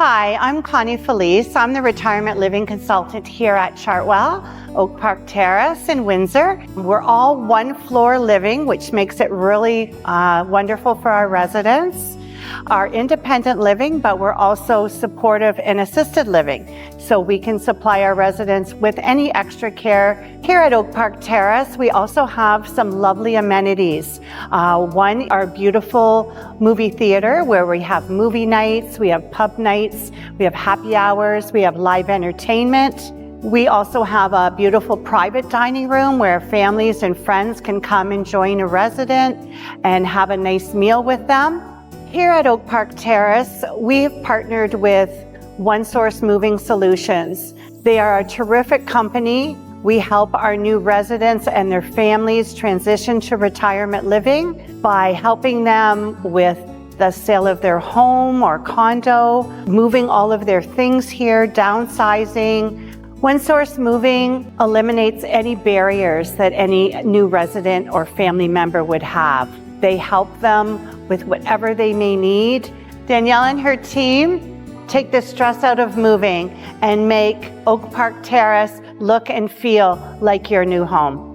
Hi, I'm Connie Felice. I'm the retirement living consultant here at Chartwell Oak Park Terrace in Windsor. We're all one floor living, which makes it really wonderful for our residents. Our independent living, but we're also supportive and assisted living. So we can supply our residents with any extra care. Here at Oak Park Terrace, we also have some lovely amenities. One, our beautiful movie theater where we have movie nights, we have pub nights, we have happy hours, we have live entertainment. We also have a beautiful private dining room where families and friends can come and join a resident and have a nice meal with them. Here at Oak Park Terrace, we've partnered with ONESource Moving Solutions. They are a terrific company. We help our new residents and their families transition to retirement living by helping them with the sale of their home or condo, moving all of their things here, downsizing. ONESource Moving eliminates any barriers that any new resident or family member would have. They help them with whatever they may need. Danielle and her team take the stress out of moving and make Oak Park Terrace look and feel like your new home.